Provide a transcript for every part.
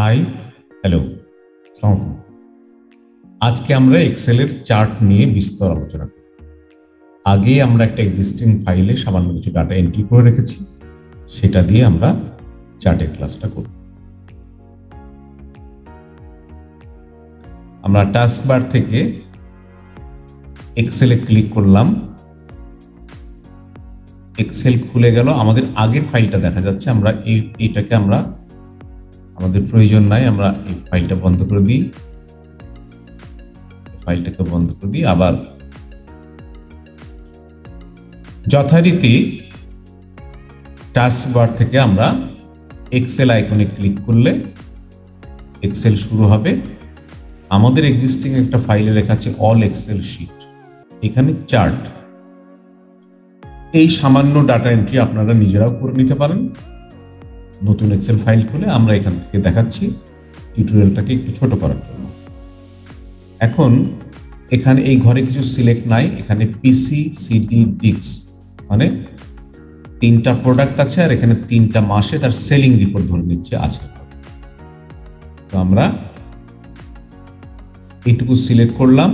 High, hello, আসসালামু আলাইকুম। আজকে আমরা এক্সেলের চার্ট নিয়ে বিস্তর আলোচনা করব। আগে আমরা একটা এক্সিস্টিং ফাইলে সামান্য কিছু ডাটা এন্ট্রি করে রেখেছি, সেটা দিয়ে আমরা চার্টের ক্লাসটা করব। আমরা টাস্কবার থেকে এক্সেলে ক্লিক করলাম, এক্সেল খুলে গেল। আমাদের আগের ফাইলটা দেখা যাচ্ছে। আমরা এইটাকে আমাদের প্রয়োজন নাই, আমরা এই ফাইলটা বন্ধ করে দিই। ফাইলটাকে বন্ধ করে দিই। আবার যথারীতি টাস্কবার থেকে আমরা এক্সেল আইকনে ক্লিক করলে এক্সেল শুরু হবে। আমাদের এক্সিস্টিং একটা ফাইলে লেখা আছে অল এক্সেল শিট, এখানে চার্ট। এই সামান্য ডাটা এন্ট্রি আপনারা নিজেরাও করে নিতে পারেন। নতুন এক্সেল ফাইল খুলে আমরা এখান থেকে দেখাচ্ছি টিউটোরিয়ালটাকে একটু ছোট করার জন্য। এখন এখানে এই ঘরে কিছু সিলেক্ট নাই, এখানে পিসি সিডি ডিক্স মানে তিনটা প্রোডাক্ট আছে, আর এখানে তিনটা মাসে তার সেলিং রিপোর্ট ধরে নিচ্ছে আছে। তো আমরা এইটুকু সিলেক্ট করলাম,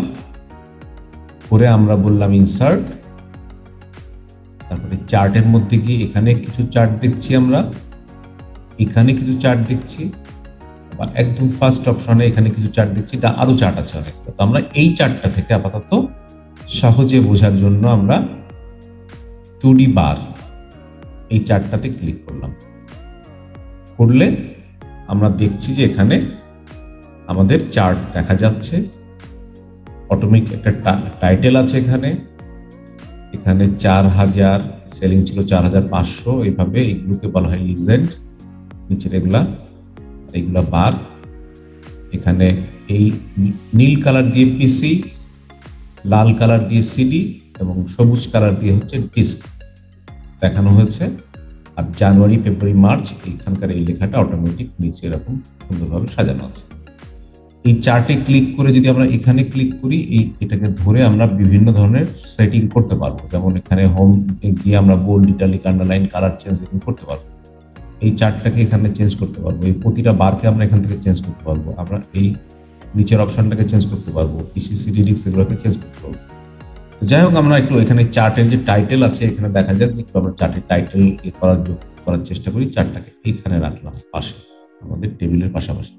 করে আমরা বললাম ইনসার্ট, তারপরে চার্টের মধ্যে গিয়ে এখানে কিছু চার্ট দেখছি, আমরা এখানে কিছু চার্ট দেখছি, আবার একদম ফার্স্ট অপশনে এখানে কিছু চার্ট দেখছি, এটা আরো চার্ট আছে অনেক। তো আমরা এই চার্টটা থেকে আপাতত সহজে বোঝার জন্য আমরা 2D বার এই চার্টটাতে ক্লিক করলাম। করলে আমরা দেখছি যে এখানে আমাদের চার্ট দেখা যাচ্ছে। অটোমেটিক একটা টাইটেল আছে এখানে, এখানে 4000 সেলিং ছিল 4500, এইভাবে এইগুলোকে বলা হয় লিজেন্ড। নিচের এগুলা বার। এখানে এই নীল কালার দিয়ে পিসি, লাল কালার দিয়ে সিডি এবং সবুজ কালার দিয়ে হচ্ছে ডিস্ক দেখানো হয়েছে। আর জানুয়ারি ফেব্রুয়ারি মার্চ এখানকার এই লেখাটা অটোমেটিক নিচে এরকম সুন্দরভাবে সাজানো আছে। এই চার্টে ক্লিক করে যদি আমরা এখানে ক্লিক করি, এটাকে ধরে আমরা বিভিন্ন ধরনের সেটিং করতে পারবো। যেমন এখানে হোম গিয়ে আমরা bold, italic, underline, colour change করতে পারবো। এই চার্টটাকে এখানে চেঞ্জ করতে পারবো, এই প্রতিটা বারকে আমরা এখান থেকে চেঞ্জ করতে পারবো। আমরা এই নিচের অপশনটাকে চেঞ্জ করতে পারবো, পিসিসিডি ডিস্ক এগুলোকে চেঞ্জ করতে পারবো। যাই হোক, আমরা একটু এখানে চার্টের যে টাইটেল আছে এখানে দেখা যাচ্ছে, একটু আমরা চার্টের টাইটেল করার চেষ্টা করি। চার্টটাকে এখানে রাখলাম পাশে, আমাদের টেবিলের পাশাপাশি,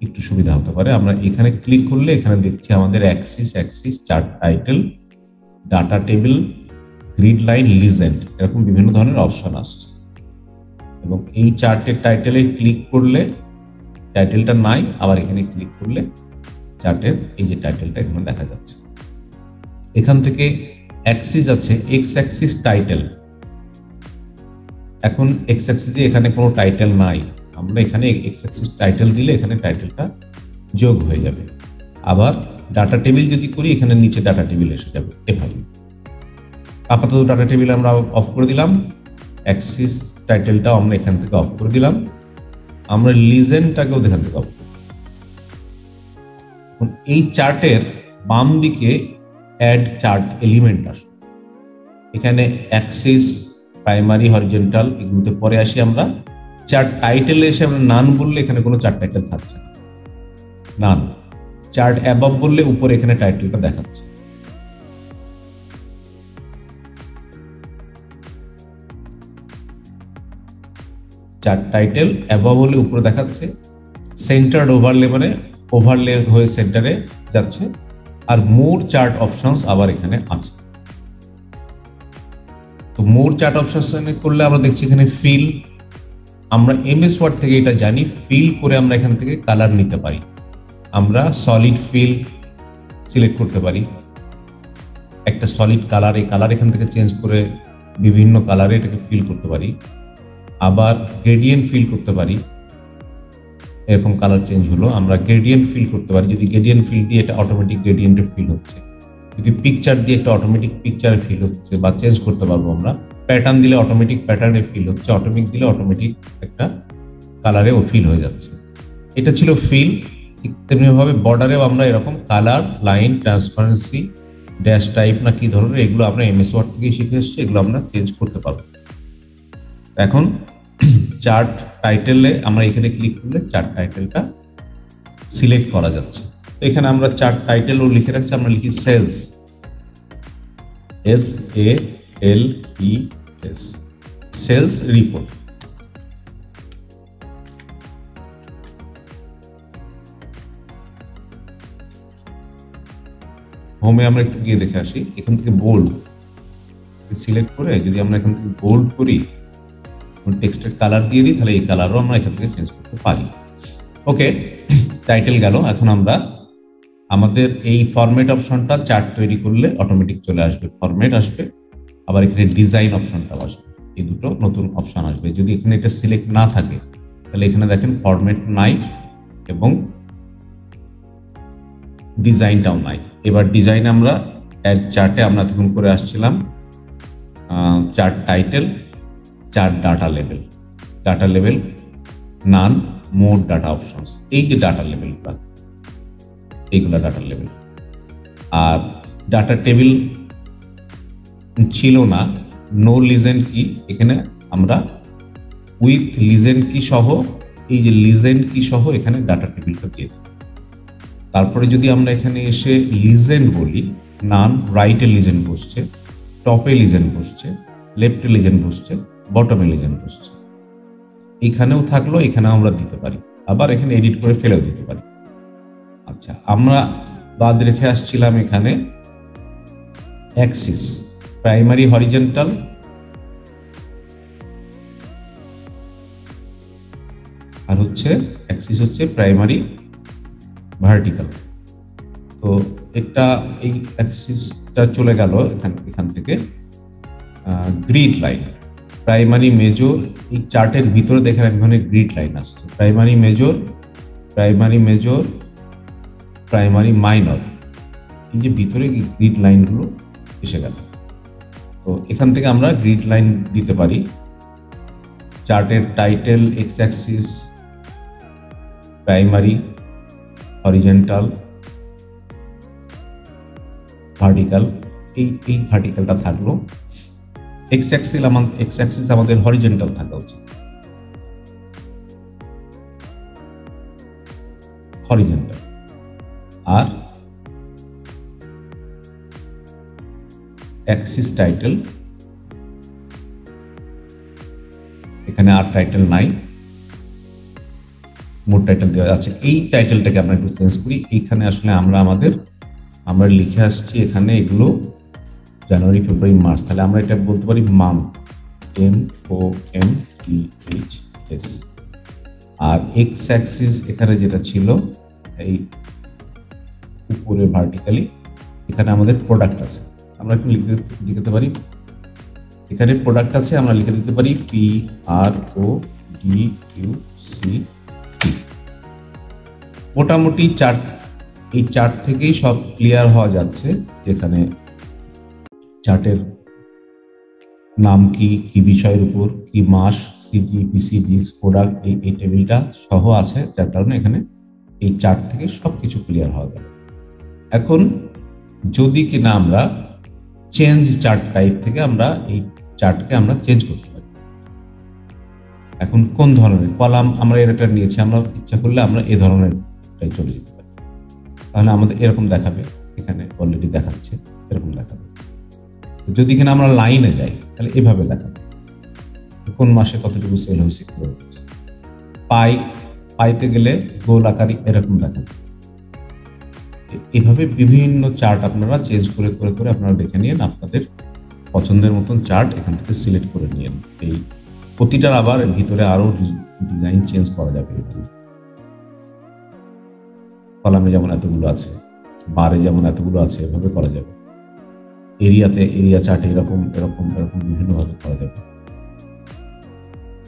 একটু সুবিধা হতে পারে। আমরা এখানে ক্লিক করলে এখানে দেখছি আমাদের Axis, chart title, data table, grid line, legend, এরকম বিভিন্ন ধরনের অপশন আসছে। এবং এই চার্টের টাইটেলে ক্লিক করলে টাইটেলটা নাই, আবার এখানে ক্লিক করলে চার্টের এই যে টাইটেলটা এখানে দেখা যাচ্ছে। এখান থেকে অ্যাক্সিস আছে, এক্স অ্যাক্সিস টাইটেল। এখন এক্স অ্যাক্সিসে এখানে কোনো টাইটেল নাই, আমরা এখানে এক্স অ্যাক্সিস টাইটেল দিলে এখানে টাইটেলটা যোগ হয়ে যাবে। আবার ডাটা টেবিল যদি করি, এখানে নিচে ডাটা টেবিল এসে যাবে। এভাবে আপাতত ডাটা টেবিল আমরা অফ করে দিলাম, অ্যাক্সিস টাইটেলটাও আমরা এখান থেকে অফ করে দিলাম, আমরা লিজেন্ডটাকেও এখান থেকে অফ করে দিলাম। এই চার্টের বাম দিকে অ্যাড চার্ট এলিমেন্ট আসবে। এখানে অ্যাক্সিস, প্রাইমারি, হরিজন্টাল এগুলোতে পরে আসি আমরা। চার্ট টাইটেলে এসে আমরা নান বললে এখানে কোনো চার্ট টাইটেল থাকছে না, নান। চার্ট অ্যাবভ বললে উপরে এখানে টাইটেলটা দেখাচ্ছে। চার্ট টাইটেল অ্যাবভ হলে উপরে দেখাচ্ছে। সেন্টার্ড ওভারলে মানে ওভারলে হয়ে সেন্টারে যাচ্ছে। আর মোর চার্ট অপশনস আবার এখানে আছে। তো মোর চার্ট অপশনস করলে আমরা দেখছি এখানে ফিল, আমরা এমএস ওয়ার্ড থেকে এটা জানি, ফিল করে আমরা এখান থেকে কালার নিতে পারি। আমরা সলিড ফিল সিলেক্ট করতে পারি, একটা সলিড কালার, এই কালার এখান থেকে চেঞ্জ করে বিভিন্ন কালারে এটাকে ফিল করতে পারি। আবার গ্রেডিয়েন্ট ফিল করতে পারি, এরকম কালার চেঞ্জ হলো, আমরা গ্রেডিয়েন্ট ফিল করতে পারি। যদি গ্রেডিয়েন্ট ফিল দিয়ে এটা অটোমেটিক গ্রেডিয়েন্টে ফিল হচ্ছে, যদি পিকচার দিয়ে একটা অটোমেটিক পিকচারে ফিল হচ্ছে বা চেঞ্জ করতে পারবো আমরা। প্যাটার্ন দিলে অটোমেটিক প্যাটার্নে ফিল হচ্ছে, অটোমেটিক দিলে অটোমেটিক একটা কালারেও ফিল হয়ে যাচ্ছে। এটা ছিল ফিল। ঠিক তেমনিভাবে বর্ডারেও আমরা এরকম colour, line, transparency, dash type না কি ধরনের, এগুলো আমরা এমএস ওয়ার্ড থেকেই শিখে এসেছি, এগুলো আমরা চেঞ্জ করতে পারবো। এখন চার্ট টাইটেলে আমরা এখানে ক্লিক করলে চার্ট টাইটেলটা সিলেক্ট করা যাচ্ছে। তো এখানে আমরা চার্ট টাইটেলও লিখে রাখছি, আমরা লিখি সেলস, SALES, সেলস রিপোর্ট। হোমে আমরা একটু গিয়ে দেখে আসি, এখান থেকে বোল্ড সিলেক্ট করে যদি আমরা এখান থেকে বোল্ড করি, টেক্সটের কালার দিয়ে দিই, তাহলে এই কালারও আমরা এখান থেকে চেঞ্জ করতে পারি। ওকে, টাইটেল গেল। এখন আমরা আমাদের এই ফরম্যাট অপশনটা চার্ট তৈরি করলে অটোমেটিক চলে আসবে, ফরম্যাট আসবে, আবার এখানে ডিজাইন অপশনটাও আসবে। এই দুটো নতুন অপশন আসবে। যদি এখানে এটা সিলেক্ট না থাকে তাহলে এখানে দেখেন ফরম্যাট নাই এবং ডিজাইনটাও নাই। এবার ডিজাইন আমরা অ্যাড চার্টে আমরা তখন করে আসছিলাম chart title, chart data level, none, more data options, এই যে ডাটা লেভেলগুলো, এইগুলা ডাটা লেভেল। আর ডাটা টেবিল ছিল না, নো লিজেন্ড কি, এখানে আমরা উইথ লিজেন্ড কি সহ, এই যে লিজেন্ড কি সহ এখানে ডাটা টেবিলটা দিয়ে দিই। তারপরে যদি আমরা এখানে এসে লিজেন্ড বলি, নান, রাইটে লিজেন্ড বসছে, টপে লিজেন্ড বসছে, লেফটে লিজেন্ড বসছে, বটমে লিজেন্ড বসছে, এখানেও থাকলো, এখানে আমরা দিতে পারি, আবার এখানে এডিট করে ফেলেও দিতে পারি। আচ্ছা, আমরা বাদ রেখে আসছিলাম এখানে অ্যাক্সিস, প্রাইমারি হরিজন্টাল, আর হচ্ছে অ্যাক্সিস হচ্ছে প্রাইমারি ভার্টিক্যাল। তো এটা এই অ্যাক্সিসটা চলে গেল এখান থেকে গ্রিড লাইন, প্রাইমারি মেজর, এই চার্টের ভিতরে দেখেন এক ধরনের গ্রিড লাইন আসছে, প্রাইমারি মেজর, প্রাইমারি মাইনর, এই যে ভিতরে গ্রিড লাইনগুলো এসে গেল। তো এখান থেকে আমরা গ্রিড লাইন দিতে পারি। চার্টের title, x Axis, primary, horizontal, vertical, এই ভার্টিক্যালটা থাকলো। এক্স অ্যাক্সিস আমাদের হরিজন্টাল থাকা উচিত, হরিজন্টাল। আর অ্যাক্সিস টাইটেল, এখানে আর টাইটেল নাই, মোট টাইটেল দেওয়া আছে। এই টাইটেলটাকে আমরা একটু চেঞ্জ করি। এইখানে আসলে আমরা লিখে আসছি এখানে এগুলো জানুয়ারি, ফেব্রুয়ারি, মার্চ, তাহলে আমরা এটা বলতে পারি মান্থ, MONTHS। আর এক্স অ্যাক্সিস এখানে যেটা ছিল এই উপরে ভার্টিক্যালি, এখানে আমাদের প্রোডাক্ট আছে, আমরা একটু লিখতে পারি, এখানে প্রোডাক্ট আছে, আমরা লিখে দিতে পারি PRODUCT। মোটামুটি এই চার্ট থেকেই সব ক্লিয়ার হওয়া যাচ্ছে, যেখানে চার্টের নাম কি বিষয়ের উপর, কি মাস, সিজি, পিসিজি, প্রোডাক্ট, এই টেবিলটা সহ আছে, যার কারণে এখানে এই চার্ট থেকে সবকিছু ক্লিয়ার হওয়া গেল। এখন যদি কিনা আমরা চেঞ্জ চার্ট টাইপ থেকে আমরা এই চার্টকে আমরা চেঞ্জ করতে পারি। এখন কোন ধরনের কলাম আমরা এটা নিয়েছি, আমরা ইচ্ছা করলে আমরা এই ধরনের চলে যেতে পারি, তাহলে আমাদের এরকম দেখাবে, এখানে অলরেডি দেখাচ্ছে এরকম দেখাবে। যদি কিনা আমরা লাইনে যাই তাহলে এভাবে দেখাবে, কোন মাসে কতটুকু সেল হয়েছে, পাইতে গেলে গোল আকারে এরকম দেখাবে। এভাবে বিভিন্ন চার্ট আপনারা চেঞ্জ করে করে করে আপনারা দেখে নিন, আপনাদের পছন্দের মতন চার্ট এখান থেকে সিলেক্ট করে নিন। এই প্রতিটার আবার ভিতরে আরো ডিজাইন চেঞ্জ করা যাবে। কলামে যেমন এতগুলো আছে, বারে যেমন এতগুলো আছে, এভাবে করা যাবে। এরিয়া চার্টে এরকম বিভিন্নভাবে করা যাবে।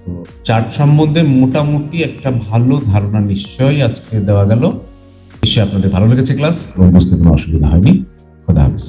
তো চার্ট সম্বন্ধে মোটামুটি একটা ভালো ধারণা নিশ্চয়ই আজকে দেওয়া গেল। নিশ্চয়ই আপনাদের ভালো লেগেছে ক্লাস এবং বুঝতে কোনো অসুবিধা হয়নি। খোদা হাফেজ।